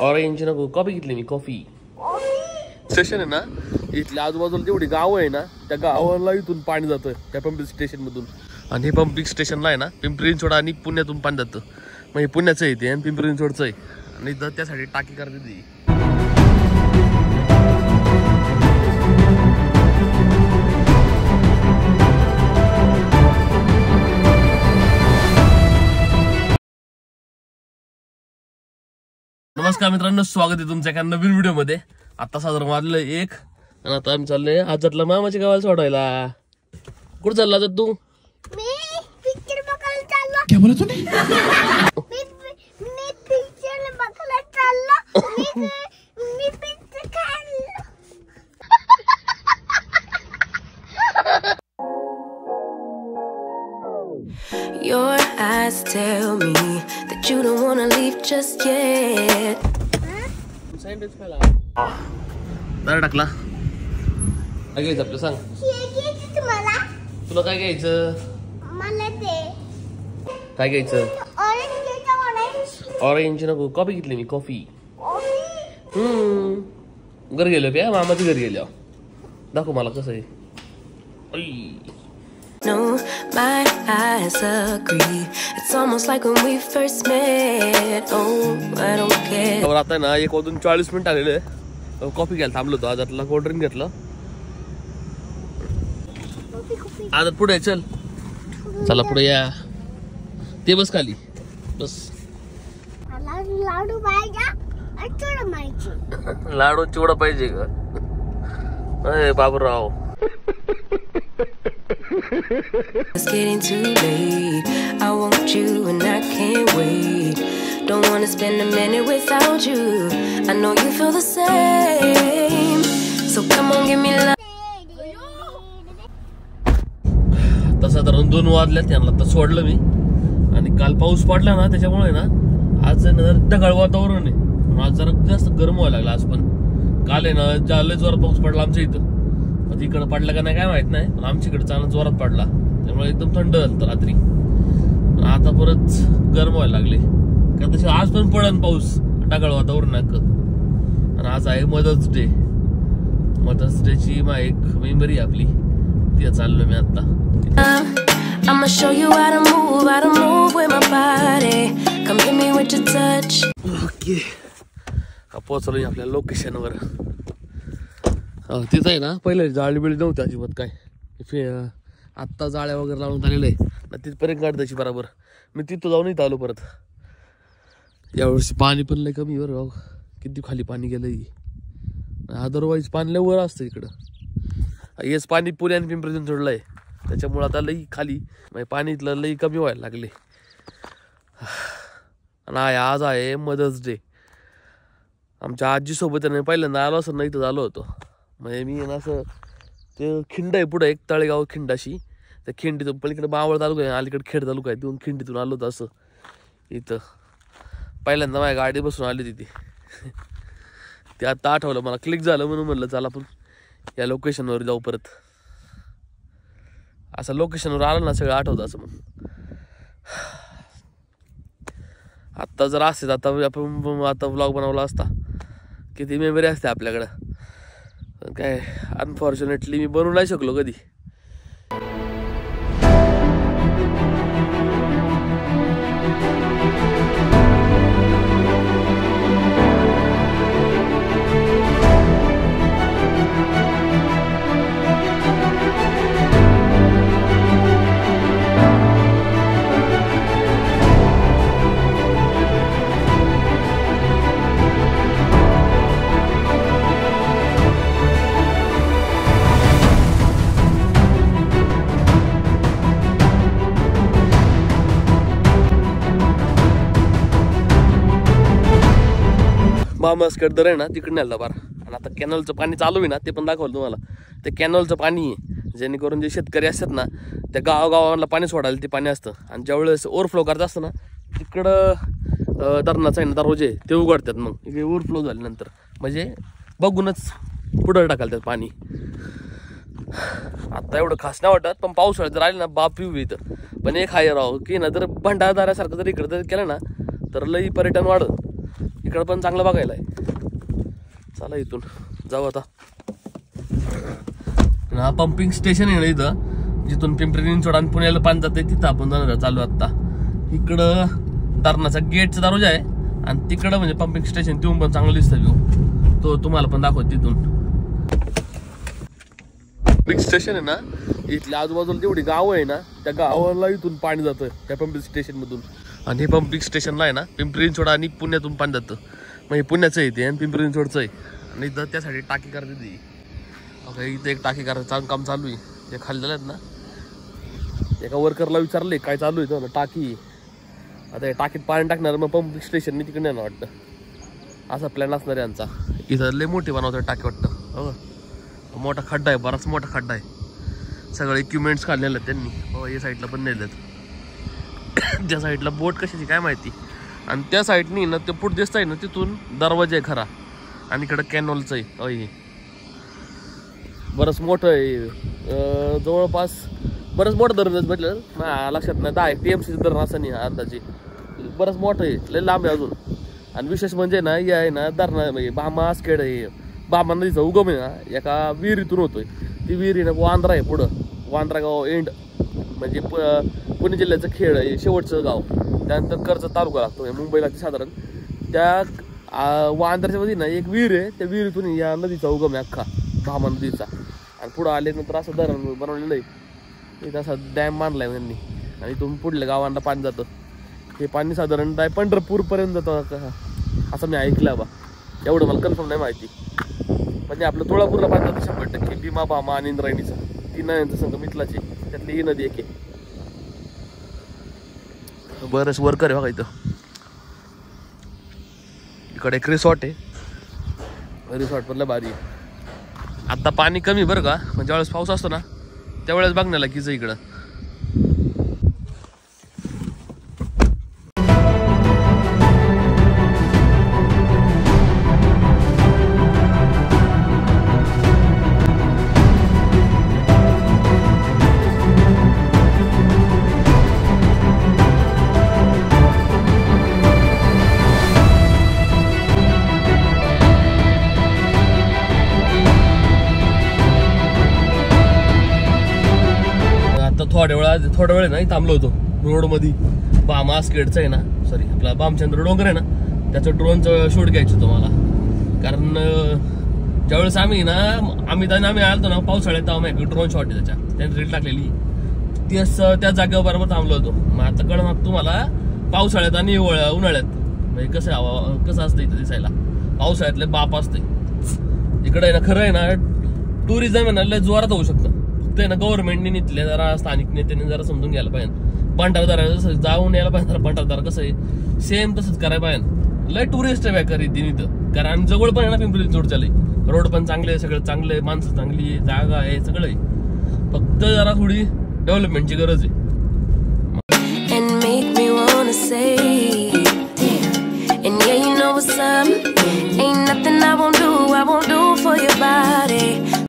Orange नको, coffee घेतली मी, coffee. Station आहे ना इथल्या आजूबाजूला जेवढी गाव आहे ना त्या गावाला इथून पाणी जातं त्या पंपिंग स्टेशन मधून. आणि हे पंपिंग स्टेशनला आहे ना पिंपरी चिंचवड आणि पुण्यातून पाणी जातं. मग हे पुण्याचं आहे ते आणि पिंपरी चिंचवडचं आहे. आणि इथं त्यासाठी टाकी करते ती. नमस्कार मित्रांनो, स्वागत आहे तुमच्या एका नवीन व्हिडिओ मध्ये. आता साधारण वाजलं 1 आणि आता आम्ही चाललोय आजातला मामाच्या गावाला सोडायला. कुठं चालला आजात तू? मी पिक्चर बघायला चाललो. क्या बोला तूने? मी पिक्चर बघायला चाललो. मी पिक्चर खाल्लो. Your eyes tell me that you don't wanna leave just yet. Sandwich खायला दार टाकला. काय घ्यायचं आपलं सांग. तुम्हाला तुला काय घ्यायचं? मला ते काय घ्यायचं? ऑरेंज. ऑरेंज नको, कॉफी घेतली मी, कॉफी. घरी गेलो का मामाच्या घरी गेलो. दाखव मला कसं आहे. No, my eyes agree. It's almost like when we first met. Oh, I don't care. आता ना 1:40 आलेले. कॉफी घ्यायला थांबलो होतो. आजातला कोल्ड ड्रिंक घेतलं. आजात पुढे चल. चला पुढे या. ते बस खाली बस. लाडू पाहिजे, चिवडा पाहिजे. लाडू चिवडा पाहिजे का? अरे Baburao. It's getting too late. I want you and I can't wait. Don't wanna spend a minute without you. I know you feel the same. So come on, give me love. आता साधारण 2 वाजल्या. त्यांना आता सोडलं मी. आणि काल पाऊस पडला ना त्याच्यामुळे ना आज जरा ढगाळ वातावरण आहे. आज जरा जास्त गरम व्हायला लागला. आज पण काल आहे ना जाले जोरात पाऊस पडला आमच्या इथं. इकडं पडला का नाही काय माहित नाही, पण आमच्या इकडे चांगला जोरात पडला. त्यामुळे एकदम थंड झालं रात्री. आता परत गरम व्हायला लागले. कारण तसे आज पण पडन पाऊस, ढगाळ वातावरण आहे. आणि आज आहे मदर्स डे. मदर्स डे ची एक मेमरी आपली ती चाललो मी आता. I'ma show you how to move with my body. Come hit me with your touch. Okay, पोहोचलो आपल्या लोकेशनवर. तिथं आहे ना पहिले जाळी बिळी नव्हती अजिबात काय. आत्ता जाळ्या वगैरे लावून झालेलं आहे ना. तिथपर्यंत गाडी त्याची बरोबर. मी तिथं जाऊन इथं आलो परत. यावर्षी पाणी पण लय कमी बरं. किती खाली पाणी गेलंय. अदरवाईज पाणी लय वर असतं इकडं. हेच पाणी पुणे आणि पिंपरी चिंचवडला आहे. त्याच्यामुळं आता लई खाली म्हणजे पाणी इथलं लई कमी व्हायला लागले. आणि आज आहे मदर्स डे. आमच्या आजीसोबत पहिल्यांदा आलो असं नाही तर आलो होतो. म्हणजे मी ना असं ते खिंड आहे पुढं एक तळेगाव खिंडाशी. त्या खिंडीतून पलीकडे मावळ तालुका आहे, अलीकडे खेड तालुका आहे. तिथून खिंडीतून आलो होतं असं इथं. पहिल्यांदा माझ्या गाडी बसून आली तिथे. ते आता आठवलं मला, क्लिक झालं म्हणून म्हणलं चला आपण या लोकेशनवर जाऊ परत. असं लोकेशनवर आलं ना सगळं आठवतं असं. मग आत्ता जर असते आता आपण आता व्लॉग बनवला असता. किती मेमरी असते आपल्याकडं. काय अनफॉर्च्युनेटली मी बनवू नाही शकलो कधी. मामासकडे दर आहे ना तिकडे नेला बार. आणि आता कॅनलचं पाणी चालू आहे ना ते पण दाखवलं तुम्हाला. ते कॅनलचं पाणी आहे जेणेकरून जे शेतकरी असतात ना त्या गावागावाला पाणी सोडायला ते पाणी असतं. आणि ज्यावेळेस ओव्हरफ्लो करत असतं ना तिकडं धरणाचा आहे ना दरवाजे ते उघडतात. मग इकडे ओव्हरफ्लो झाल्यानंतर म्हणजे बघूनच पुढं टाकाल त्यात पाणी. आता एवढं खास नाही वाटत, पण पावसाळ्यात जर आले ना बाप येऊ इथं. पण एक हाय राव की ना जर भंडारदारासारखं जर इकडं जर केलं ना तर लई पर्यटन वाढत. इकडं पण चांगलं बघायला आहे. चला इथून जाऊ आता. हा पंपिंग स्टेशन आहे ना इथं, जिथून पिंपरी चिंचवड आणि पुण्याला पाणी जाते तिथं आपण जाणार चालू आता. इकडं धरणाचा गेटचा दरवाजा आहे आणि तिकडं म्हणजे पंपिंग स्टेशन, तिथून पण चांगलं दिसतं व्ह्यू. तो तुम्हाला पण दाखवत तिथून. पंपिंग स्टेशन आहे ना, इथल्या आजूबाजूला जेवढी गावं आहे ना त्या गावाला इथून पाणी जातं त्या पंपिंग स्टेशन मधून. आणि हे पंपिंग स्टेशनला आहे ना पिंपरी चिंचवड आणि पुण्यातून पाणी जातं. मग हे पुण्याचं आहे ते आणि पिंपरी चिंचवडचं आहे. आणि इथं त्यासाठी टाकी करते ती. ओके, इथं एक टाकी करायचं काम चालू आहे. जे खाल्लेलं आहेत ना, एका वर्करला विचारले काय चालू आहे, टाकी. आता हे टाकीत पाणी टाकणार, मग पंपिंग स्टेशनने तिकडे येणार वाटतं. असा प्लॅन असणार आहे यांचा. इथं लय मोठी बनवतात टाकी वाटतं. हो, मोठा खड्डा आहे, बराच मोठा खड्डा आहे. सगळे इक्विपमेंट्स काढलेले आहेत त्यांनी. हो, या साईडला पण नेलेत. त्या साईडला बोट कशाची काय माहिती. आणि त्या साईडनी ना ते पुढे दिसत आहे ना तिथून दरवाजा आहे खरा. आणि इकडं कॅनॉलचं आहे. हे बरंच मोठं आहे. जवळपास बरंच मोठं धरण म्हटलं लक्षात नाही. 10 TMC धरण असं नाही अंदाजे. बरंच मोठं आहे, लय लांब आहे अजून. आणि विशेष म्हणजे ना हे आहे ना धरणा म्हणजे बामा आसखेड आहे. बामा नदीचा उगम आहे ना एका विहिरीतून होतोय. ती विहिरी ना वांद्रा आहे पुढं. वांद्रा गाव एंड म्हणजे पुणे जिल्ह्याचं खेड आहे शेवटचं गाव. त्यानंतर कर्जत तालुका लागतो मुंबईला साधारण. त्या वांद्राच्या मध्ये ना एक विहीर आहे. त्या विहिरीतून या नदीचा उगम आहे अख्खा भामा नदीचा. आणि पुढं आल्यानंतर असं धरण बनवलेलं आहे. इथं असा डॅम बांधलाय त्यांनी. आणि इथून पुढल्या गावांना पाणी जातं. हे पाणी साधारण पंढरपूरपर्यंत जातं असं मी ऐकलं बा. एवढं मला कन्फर्म नाही माहिती. म्हणजे आपलं तुळापूरला पाणी जातं 100%. भीमा, भामा आणि इंद्रायणीचं 3 नद्यांचं संगमितलाची त्यातली ही नदी एक आहे. बरेच वर्कर आहे बघा इथं. इकडे एक रिसॉर्ट आहे. रिसॉर्ट मधलं भारी. आता पाणी कमी बरं का, म्हणजे ज्यावेळेस पाऊस असतो ना त्यावेळेस बघण्याला कीच इकडं. थोड्या वेळ नाही थांबलो होतो रोड मध्ये. बामा आसखेडचं आहे ना, सॉरी आपला बामचंद्र डोंगर आहे ना, त्याचं ड्रोनचं शूट घ्यायचं होतं मला. कारण ज्यावेळेस आम्ही आलतो ना पावसाळ्यात, तेव्हा एक ड्रोन शॉट आहे त्याने रील टाकलेली. त्या जागेवर बरोबर थांबलो होतो. मग आता कळणार तुम्हाला पावसाळ्यात आणि उन्हाळ्यात म्हणजे कसं असतं इथं दिसायला. पावसाळ्यातले बाप असते इकडे आहे ना. खरं आहे ना टुरिझम आहे ना लय जोरात होऊ शकतं. फक्त आहे ना गव्हर्नमेंटने इथले जरा स्थानिक नेत्यांनी जरा समजून घ्यायला पाहिजे. भंडारदारा जसं जाऊन यायला पाहिजे. भंडारदारा कसं आहे सेम तसंच करायला पाहिजे. लय टुरिस्ट आहे व्याकारी दिन इथं. कारण जवळ पण आहे ना पिंपरी चिंचवडच्या लय. रोड पण चांगले आहे, सगळं चांगलं आहे, माणसं चांगली आहे, जागा आहे, सगळं आहे. फक्त जरा थोडी डेव्हलपमेंटची गरज आहे. And yeah, you know what's up. Ain't nothing I won't do for your body.